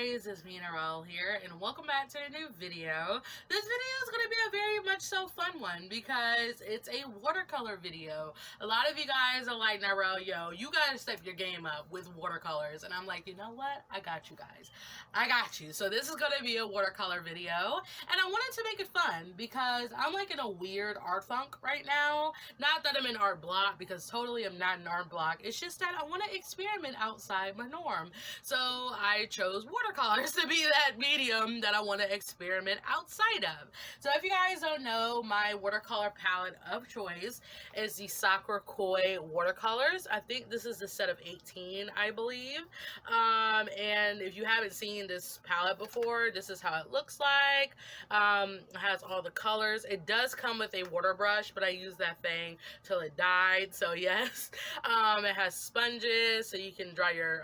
guys, it's me Narelle here, and welcome back to a new video. This video is going to be a very much so fun one because it's a watercolor video. A lot of you guys are like, Narelle, yo, you gotta step your game up with watercolors, and I'm like, you know what? I got you guys. I got you. So this is going to be a watercolor video, and I wanted to make it fun because I'm like in a weird art funk right now. Not that I'm in art block, because totally I'm not in art block. It's just that I want to experiment outside my norm. So I chose watercolors to be that medium that I want to experiment outside of. So if you guys don't know, my watercolor palette of choice is the Cozii watercolors. I think this is the set of 18, I believe. And if you haven't seen this palette before, this is how it looks like. It has all the colors. It does come with a water brush, but I used that thing till it died. So yes, it has sponges, so you can dry your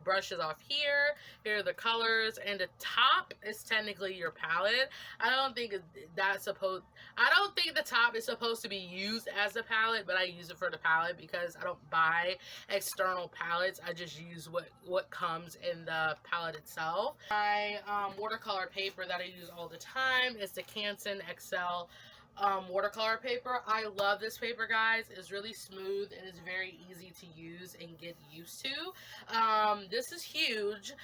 brushes off here. Here are the colors, and the top is technically your palette. I don't think the top is supposed to be used as a palette, but I use it for the palette because I don't buy external palettes. I just use what comes in the palette itself. My watercolor paper that I use all the time is the Cozii XL watercolor paper. I love this paper, guys. It's really smooth and it's very easy to use and get used to. This is huge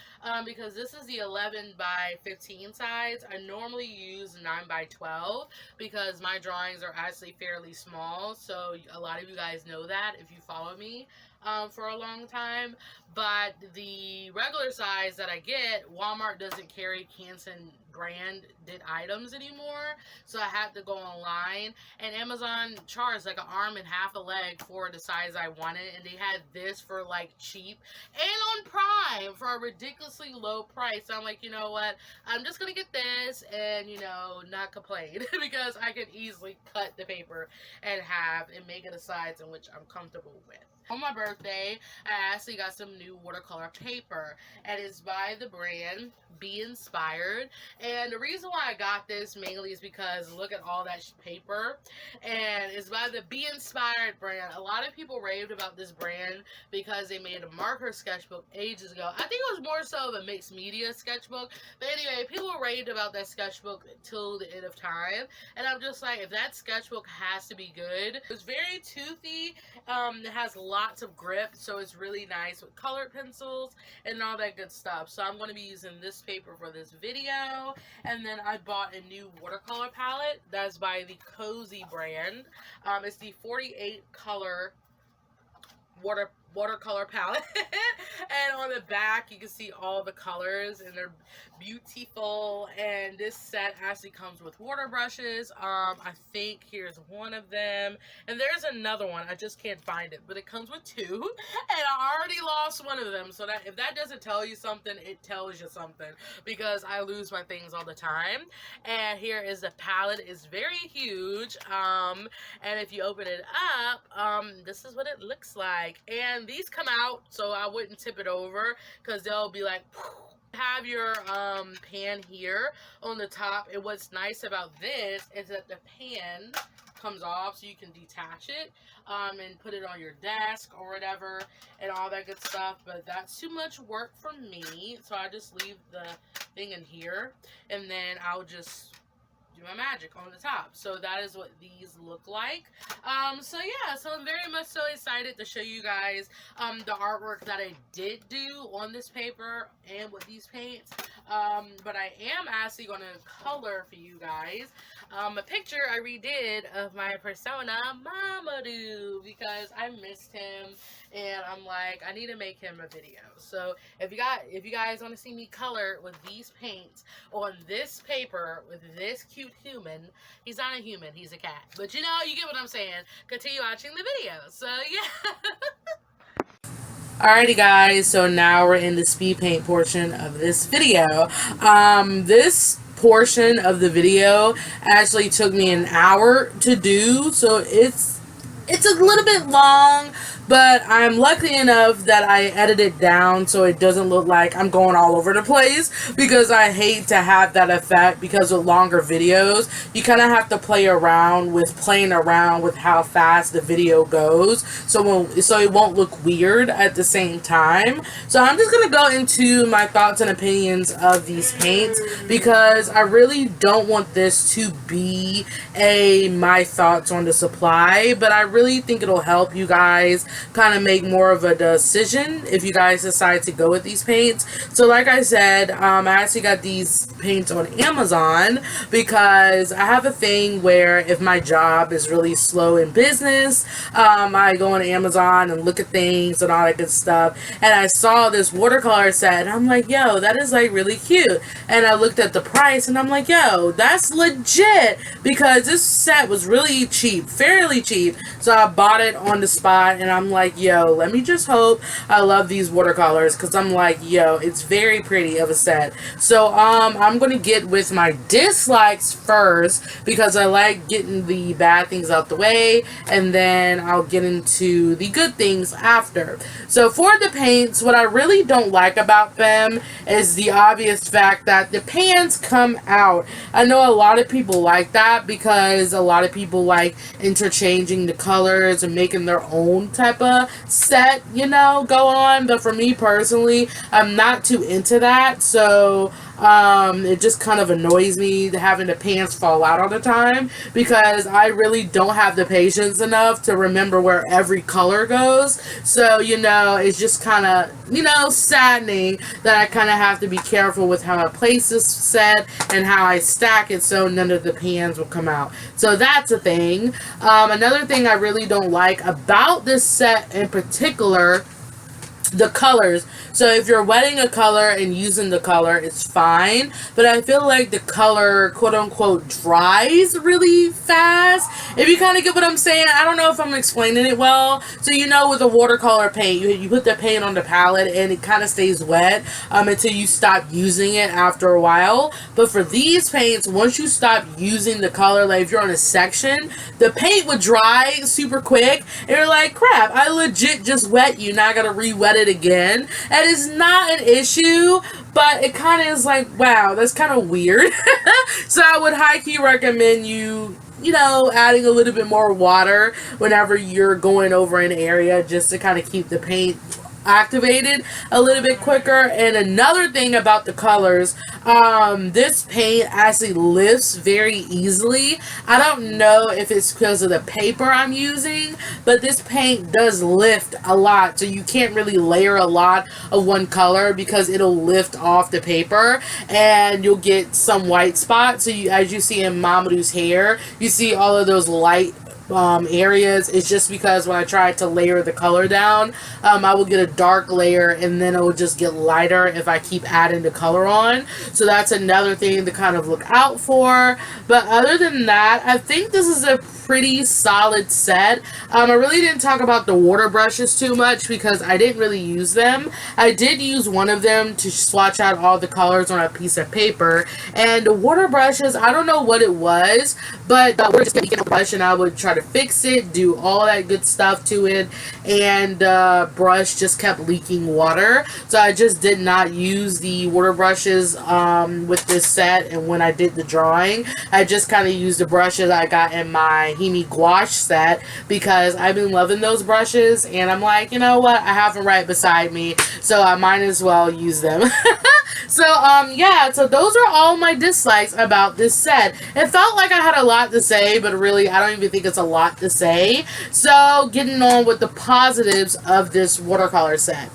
because this is the 11 by 15 size. I normally use 9 by 12 because my drawings are actually fairly small, so a lot of you guys know that if you follow me for a long time. But the regular size that I get, Walmart doesn't carry Cozii branded items anymore, so I had to go online, and Amazon charged like an arm and half a leg for the size I wanted, and they had this for like cheap and on Prime for a ridiculously low price. So I'm like, you know what, I'm just gonna get this and, you know, not complain because I can easily cut the paper and make it a size in which I'm comfortable with. On my birthday, I actually got some new watercolor paper, and it's by the brand Be Inspired. And the reason why I got this mainly is because look at all that paper, and it's by the Be Inspired brand. A lot of people raved about this brand because they made a marker sketchbook ages ago. I think it was more so of a mixed media sketchbook, but anyway, people raved about that sketchbook till the end of time, and I'm just like, if that sketchbook has to be good. It's very toothy. It has lots of grip, so it's really nice with colored pencils and all that good stuff. So I'm going to be using this paper for this video. And then I bought a new watercolor palette that's by the Cozii brand. It's the 48 color watercolor palette. And on the back you can see all the colors, and they're beautiful. And this set actually comes with water brushes. I think here's one of them, and there's another one, I just can't find it, but it comes with two, and I already lost one of them. So that if that doesn't tell you something, it tells you something, because I lose my things all the time. And here is the palette. It's very huge, and if you open it up, this is what it looks like. And these come out, so I wouldn't tip it over because they'll be like, have your pan here on the top. And what's nice about this is that the pan comes off, so you can detach it and put it on your desk or whatever and all that good stuff. But that's too much work for me, so I just leave the thing in here, and then I'll just do my magic on the top. So that is what these look like. So yeah, so I'm very much so excited to show you guys the artwork that I did do on this paper and with these paints. But I am actually going to color for you guys a picture I redid of my persona Mamadou, because I missed him and I'm like, I need to make him a video. So if you guys want to see me color with these paints on this paper with this cute human, he's not a human, he's a cat, but you know, you get what I'm saying. Continue watching the video. So yeah. Alrighty guys, so now we're in the speed paint portion of this video. This portion of the video actually took me an hour to do, so it's a little bit long, but I'm lucky enough that I edited it down so it doesn't look like I'm going all over the place, because I hate to have that effect, because with longer videos you kind of have to play around with how fast the video goes, so it won't look weird at the same time. So I'm just gonna go into my thoughts and opinions of these paints, because I really don't want this to be my thoughts on the supply, but I really think it'll help you guys kind of make more of a decision if you guys decide to go with these paints. So like I said, I actually got these paints on Amazon because I have a thing where if my job is really slow in business, I go on Amazon and look at things and all that good stuff, and I saw this watercolor set and I'm like, yo, that is like really cute, and I looked at the price and I'm like, yo, that's legit, because this set was really cheap, fairly cheap. So I bought it on the spot and I'm like, yo, let me just hope I love these watercolors, because I'm like, yo, it's very pretty of a set. So I'm gonna get with my dislikes first, because I like getting the bad things out the way, and then I'll get into the good things after. So for the paints, what I really don't like about them is the obvious fact that the pans come out. I know a lot of people like that because a lot of people like interchanging the colors and making their own type of set, you know, go on. But for me personally, I'm not too into that. So it just kind of annoys me having the pans fall out all the time, because I really don't have the patience enough to remember where every color goes. So, you know, it's just kind of, you know, saddening that I kind of have to be careful with how I place this set and how I stack it so none of the pans will come out. So that's a thing. Another thing I really don't like about this set in particular, the colors. So if you're wetting a color and using the color, it's fine, but I feel like the color quote unquote dries really fast, if you kind of get what I'm saying. I don't know if I'm explaining it well. So, you know, with a watercolor paint, you put the paint on the palette and it kind of stays wet until you stop using it after a while. But for these paints, once you stop using the color, like if you're on a section, the paint would dry super quick and you're like, crap, I legit just wet you, now I gotta re-wet it again. And it's not an issue, but it kind of is like, wow, that's kind of weird. So I would high-key recommend you know, adding a little bit more water whenever you're going over an area, just to kind of keep the paint activated a little bit quicker. And another thing about the colors, this paint actually lifts very easily. I don't know if it's because of the paper I'm using, but this paint does lift a lot, so you can't really layer a lot of one color because it'll lift off the paper and you'll get some white spots. So you, as you see in Mamadou's hair, you see all of those light areas. It's just because when I try to layer the color down, I will get a dark layer and then it will just get lighter if I keep adding the color on. So that's another thing to kind of look out for. But other than that, I think this is a pretty solid set. I really didn't talk about the water brushes too much because I didn't really use them. I did use one of them to swatch out all the colors on a piece of paper, and the water brushes, I don't know what it was, but we're just taking a brush and I would try to fix it, do all that good stuff to it, and brush just kept leaking water. So I just did not use the water brushes with this set, and when I did the drawing, I just kind of used the brushes I got in my Himi gouache set because I've been loving those brushes, and I'm like, you know what, I have them right beside me, so I might as well use them. So yeah, so those are all my dislikes about this set. It felt like I had a lot to say, but really I don't even think it's a lot to say. So getting on with the positives of this watercolor set.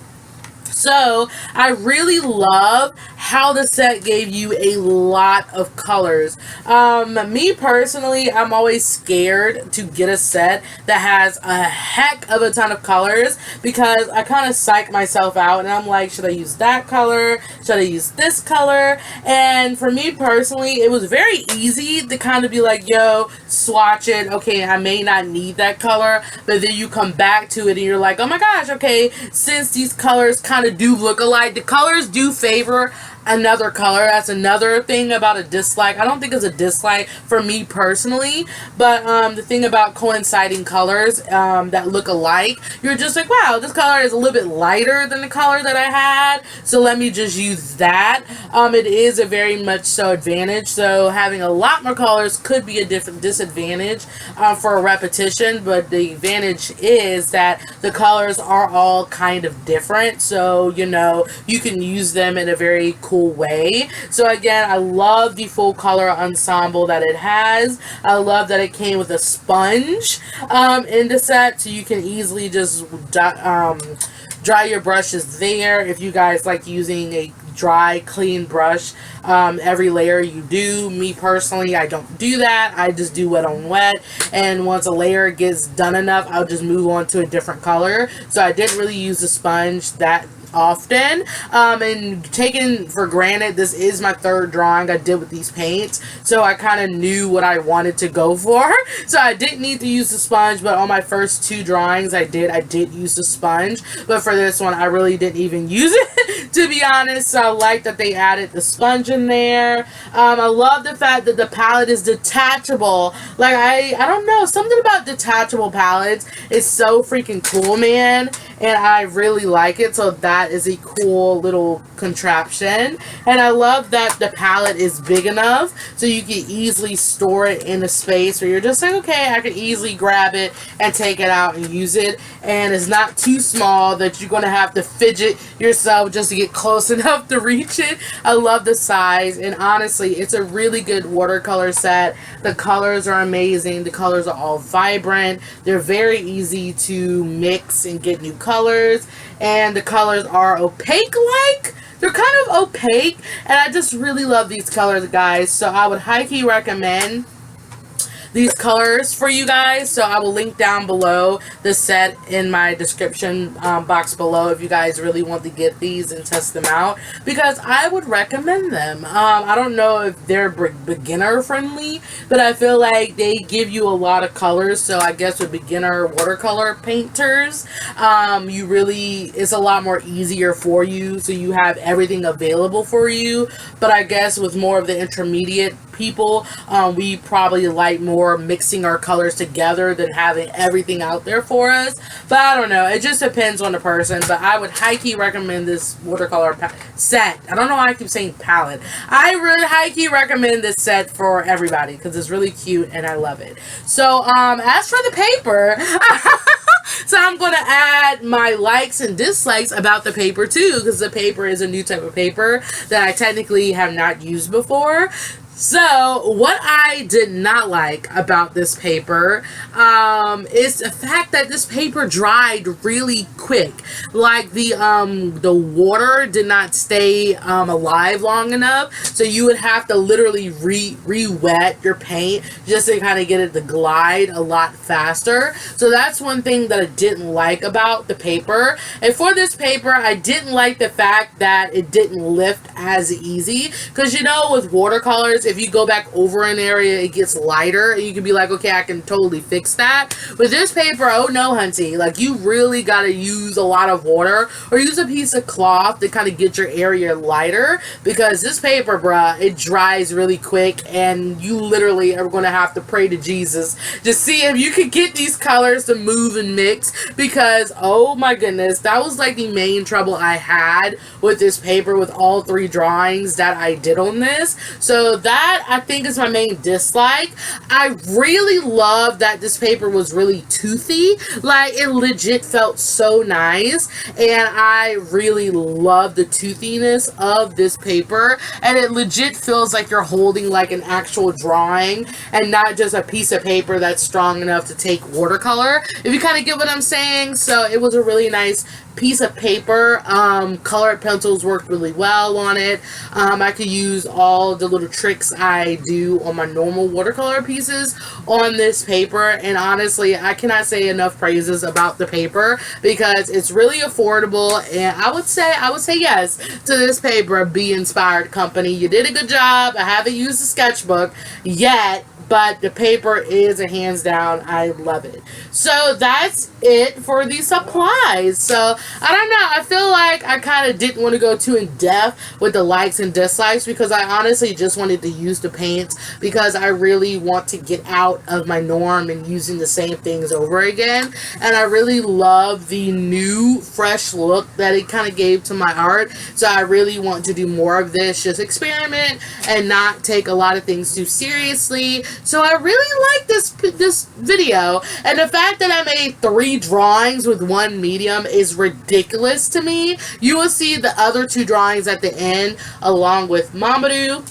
So I really love how the set gave you a lot of colors. Me personally, I'm always scared to get a set that has a heck of a ton of colors because I kind of psych myself out and I'm like, should I use that color? Should I use this color? And for me personally, it was very easy to kind of be like, yo, swatch it. Okay, I may not need that color, but then you come back to it and you're like, oh my gosh, okay, since these colors kind of do look alike, the colors do favor another color. That's another thing about a dislike. I don't think it's a dislike for me personally, but the thing about coinciding colors that look alike, you're just like, wow, this color is a little bit lighter than the color that I had, so let me just use that. It is a very much so advantage. So having a lot more colors could be a different disadvantage for a repetition, but the advantage is that the colors are all kind of different, so you know you can use them in a very cool way. So again, I love the full color ensemble that it has. I love that it came with a sponge in the set, so you can easily just dry your brushes there. If you guys like using a dry, clean brush every layer, you do. Me personally, I don't do that. I just do wet on wet, and once a layer gets done enough, I'll just move on to a different color. So I didn't really use the sponge that often, and taken for granted, this is my third drawing I did with these paints, so I kind of knew what I wanted to go for, so I didn't need to use the sponge. But on my first two drawings I did use the sponge, but for this one I really didn't even use it to be honest. So I like that they added the sponge in there. I love the fact that the palette is detachable. Like I don't know, something about detachable palettes is so freaking cool, man, and I really like it. So that is a cool little contraption, and I love that the palette is big enough so you can easily store it in a space where you're just like, okay, I can easily grab it and take it out and use it, and it's not too small that you're gonna have to fidget yourself just to get close enough to reach it. I love the size, and honestly it's a really good watercolor set. The colors are amazing. The colors are all vibrant. They're very easy to mix and get new colors, and the colors are opaque like. They're kind of opaque, and I just really love these colors, guys. So I would highly recommend these colors for you guys. So I will link down below the set in my description box below if you guys really want to get these and test them out, because I would recommend them. I don't know if they're beginner friendly, but I feel like they give you a lot of colors. So I guess with beginner watercolor painters, you really, it's a lot more easier for you, so you have everything available for you. But I guess with more of the intermediate people, we probably like more mixing our colors together than having everything out there for us. But I don't know, it just depends on the person. But I would highly recommend this watercolor set. I don't know why I keep saying palette. I really highly recommend this set for everybody because it's really cute and I love it. So as for the paper, so I'm going to add my likes and dislikes about the paper too, because the paper is a new type of paper that I technically have not used before. So what I did not like about this paper is the fact that this paper dried really quick. Like the water did not stay alive long enough, so you would have to literally re-wet your paint just to kind of get it to glide a lot faster. So that's one thing that I didn't like about the paper. And for this paper, I didn't like the fact that it didn't lift as easy, because you know with watercolors, if you go back over an area, it gets lighter, and you can be like, okay, I can totally fix that. With this paper, oh no, hunty, like you really got to use a lot of water or use a piece of cloth to kind of get your area lighter, because this paper, bruh, it dries really quick, and you literally are going to have to pray to Jesus to see if you can get these colors to move and mix, because oh my goodness, that was like the main trouble I had with this paper with all three drawings that I did on this. So that I think is my main dislike. I really love that this paper was really toothy. Like it legit felt so nice, and I really love the toothiness of this paper, and it legit feels like you're holding like an actual drawing and not just a piece of paper that's strong enough to take watercolor, if you kind of get what I'm saying. So it was a really nice piece of paper. Colored pencils worked really well on it. I could use all the little tricks I do on my normal watercolor pieces on this paper, and honestly I cannot say enough praises about the paper because it's really affordable, and I would say yes to this paper. Be Inspired company, you did a good job. I haven't used the sketchbook yet, but the paper is a hands down, I love it. So that's it for the supplies. So I don't know, I feel like I kind of didn't want to go too in depth with the likes and dislikes because I honestly just wanted to use the paints because I really want to get out of my norm and using the same things over again. And I really love the new fresh look that it kind of gave to my art. So I really want to do more of this, just experiment and not take a lot of things too seriously. So I really like this video, and the fact that I made 3 drawings with one medium is ridiculous to me. You will see the other 2 drawings at the end along with Mamadou.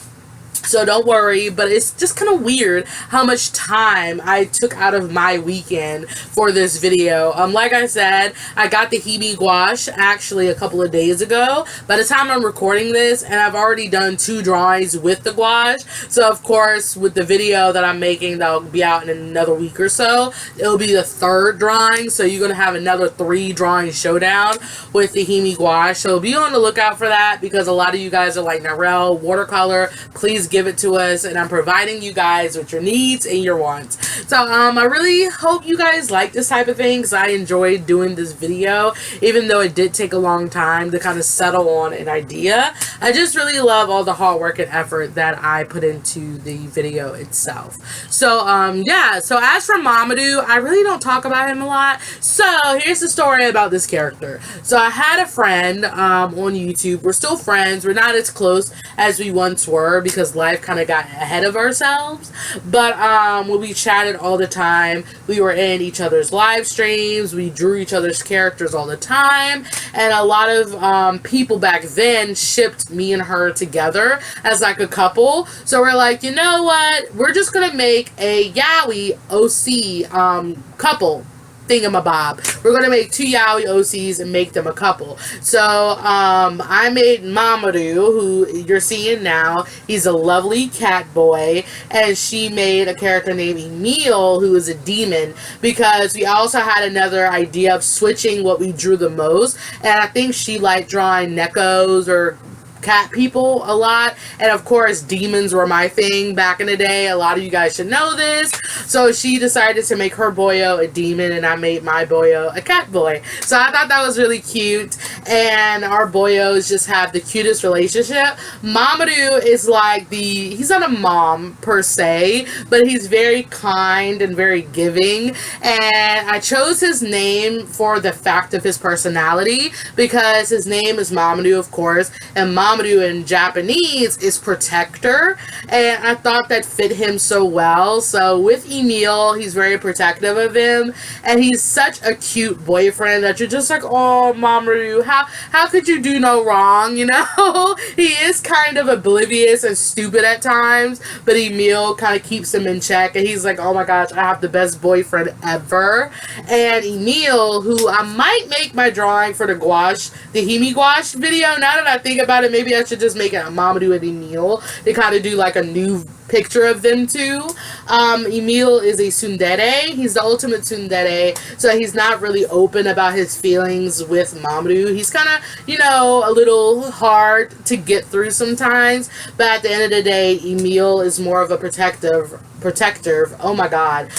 So don't worry, but it's just kind of weird how much time I took out of my weekend for this video. Like I said, I got the Hebe gouache actually a couple of days ago. By the time I'm recording this, and I've already done 2 drawings with the gouache. So of course, with the video that I'm making that'll be out in another week or so, it'll be the 3rd drawing. So you're going to have another 3 drawing showdown with the Hebe gouache. So be on the lookout for that because a lot of you guys are like, Narelle, watercolor, please give it to us, and I'm providing you guys with your needs and your wants. So I really hope you guys like this type of thing because I enjoyed doing this video, even though it did take a long time to kind of settle on an idea. I just really love all the hard work and effort that I put into the video itself. So yeah, so as for Mamadou, I really don't talk about him a lot. So here's the story about this character. So I had a friend on YouTube. We're still friends. We're not as close as we once were because life kind of got ahead of ourselves, but when we chatted all the time, we were in each other's live streams, we drew each other's characters all the time, and a lot of people back then shipped me and her together as like a couple. So we're like, you know what, we're just gonna make a yaoi OC couple thingamabob. We're gonna make 2 yaoi OCs and make them a couple. So I made Mamadou, who you're seeing now. He's a lovely cat boy, and she made a character named Emile, who is a demon, because we also had another idea of switching what we drew the most, and I think she liked drawing Nekos or cat people a lot, and of course demons were my thing back in the day. A lot of you guys should know this. So she decided to make her boyo a demon, and I made my boyo a cat boy. So I thought that was really cute, and our boyos just have the cutest relationship. Mamadou is like he's not a mom per se, but he's very kind and very giving, and I chose his name for the fact of his personality because his name is Mamadou, of course, and Mamadou in Japanese is protector, and I thought that fit him so well. So with Emile, he's very protective of him, and he's such a cute boyfriend that you're just like, oh, Mamadou, how could you do no wrong, you know? He is kind of oblivious and stupid at times, but Emile kind of keeps him in check, and he's like, oh my gosh, I have the best boyfriend ever. And Emile, who I might make my drawing for the gouache, the Hebe gouache video, now that I think about it, maybe I should just make it a Mamadou and Emile to kind of do like a new picture of them two. Emile is a tsundere. He's the ultimate tsundere, so he's not really open about his feelings with Mamadou. He's kind of, you know, a little hard to get through sometimes, but at the end of the day, Emile is more of a protector, oh my god,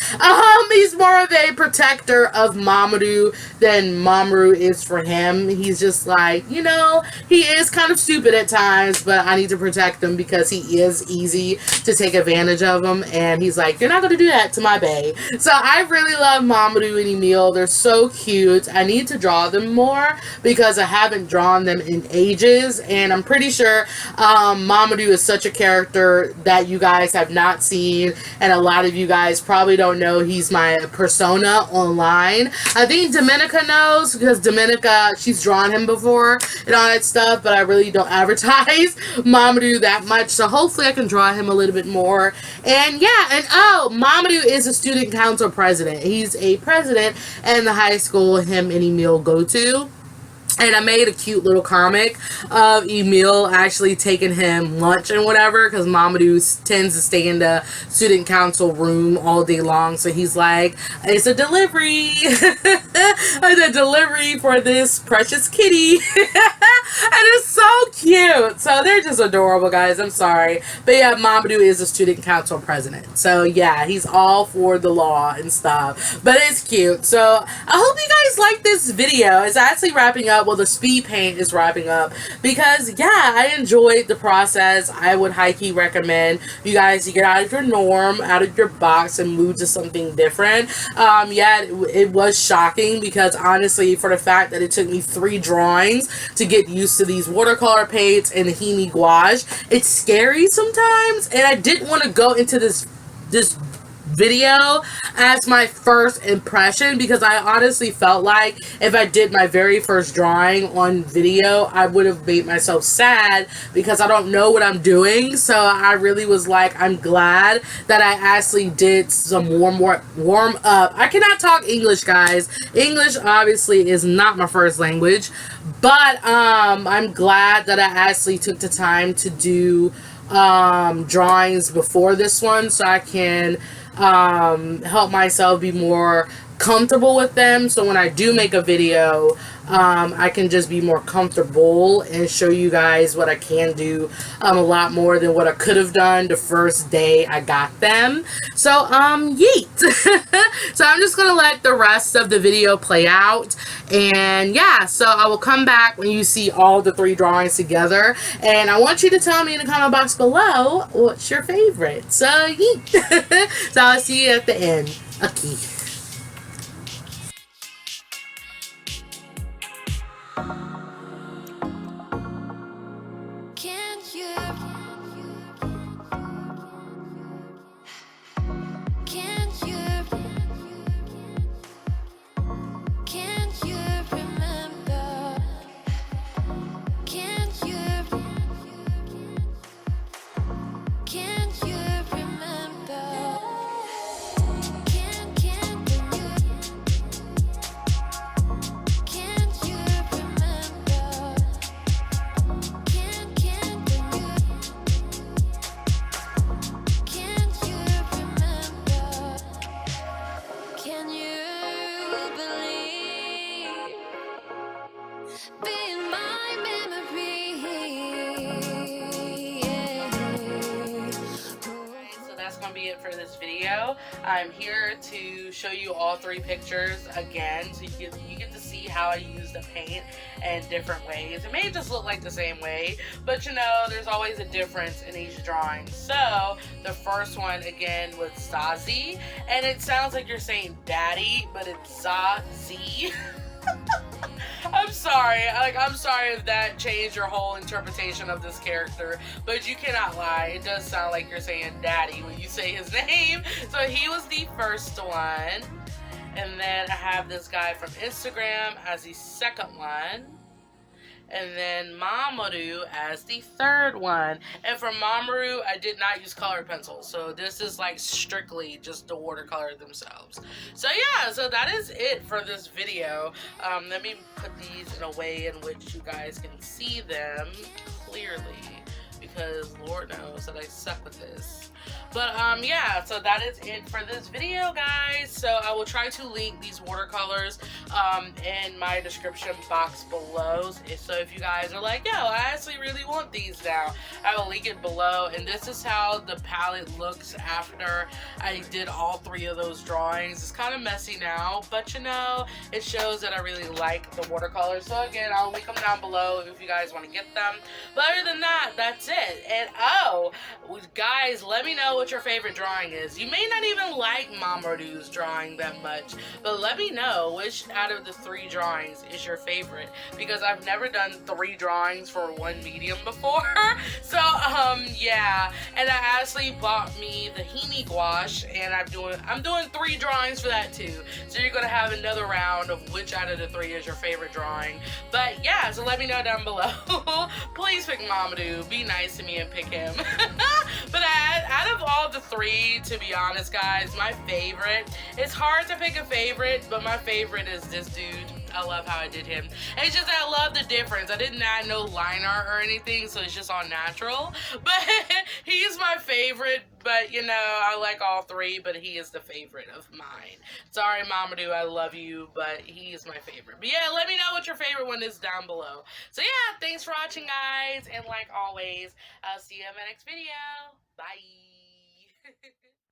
he's more of a protector of Mamadou than Mamadou is for him. He's just like, you know, he is kind of stupid at times, but I need to protect him because he is easy to take advantage of him, and he's like, you're not going to do that to my bae. So I really love Mamadou and Emile. They're so cute. I need to draw them more because I haven't drawn them in ages, and I'm pretty sure Mamadou is such a character that you guys have not seen, and a lot of you guys probably don't know he's my persona online. I think Dominica knows because Dominica, she's drawn him before and all that stuff, but I really don't advertise Mamadou that much, so hopefully I can draw him a little bit more. And yeah, and oh, Mamadou is a student council president. He's a president in the high school him and Emile go to. And I made a cute little comic of Emil actually taking him lunch and whatever, because Mamadou tends to stay in the student council room all day long. So he's like, it's a delivery. It's a delivery for this precious kitty. And it's so cute. So they're just adorable, guys. I'm sorry. But yeah, Mamadou is a student council president. So yeah, he's all for the law and stuff. But it's cute. So I hope you guys like this video. It's actually wrapping up. Well, the speed paint is wrapping up because yeah, I enjoyed the process. I would highly recommend you guys to get out of your norm, out of your box, and move to something different. Yeah, it was shocking because honestly, for the fact that it took me 3 drawings to get used to these watercolor paints and the Himi gouache, it's scary sometimes, and I didn't want to go into this video as my first impression because I honestly felt like if I did my very first drawing on video, I would have made myself sad because I don't know what I'm doing. So I really was like, I'm glad that I actually did some warm up. I cannot talk English, guys. English obviously is not my first language, but I'm glad that I actually took the time to do drawings before this one so I can help myself be more comfortable with them, so when I do make a video, I can just be more comfortable and show you guys what I can do a lot more than what I could have done the first day I got them. So yeet. So I'm just gonna let the rest of the video play out, and yeah, so I will come back when you see all the 3 drawings together, and I want you to tell me in the comment box below what's your favorite. So yeet. So I'll see you at the end. Okay. Be it for this video. I'm here to show you all 3 pictures again, so you get to see how I use the paint in different ways. It may just look like the same way, but you know, there's always a difference in each drawing. So the first one again was Cozii, and it sounds like you're saying daddy, but it's Cozii. I'm sorry. I'm sorry if that changed your whole interpretation of this character, but you cannot lie. It does sound like you're saying daddy when you say his name. So he was the first one. And then I have this guy from Instagram as the second one. And then Mamadou as the third one. And for Mamadou, I did not use colored pencils. So this is like strictly just the watercolor themselves. So yeah, so that is it for this video. Let me put these in a way in which you guys can see them clearly, because Lord knows that I suck with this. But yeah, so that is it for this video, guys. So I will try to link these watercolors in my description box below. So if you guys are like, yo, I actually really want these now, I will link it below. And this is how the palette looks after I did all 3 of those drawings. It's kind of messy now, but you know, it shows that I really like the watercolors. So again, I'll link them down below if you guys want to get them. But other than that, that's it. And oh, guys, let me know what your favorite drawing is. You may not even like Mamadou's drawing that much, but let me know which out of the 3 drawings is your favorite, because I've never done 3 drawings for one medium before. So yeah, and I actually bought me the Himi gouache, and I'm doing 3 drawings for that too. So you're gonna have another round of which out of the 3 is your favorite drawing. But yeah, so let me know down below. Please pick Mamadou. Be nice to me and pick him. But out of all the 3, to be honest, guys, my favorite, it's hard to pick a favorite, but my favorite is this dude. I love how I did him. It's just I love the difference. I didn't add no line art or anything, so it's just all natural. But he's my favorite. But you know, I like all three, but he is the favorite of mine. Sorry, Mamadou, I love you, but he is my favorite. But yeah, let me know what your favorite one is down below. So yeah, thanks for watching, guys, and like always, I'll see you in my next video. Bye.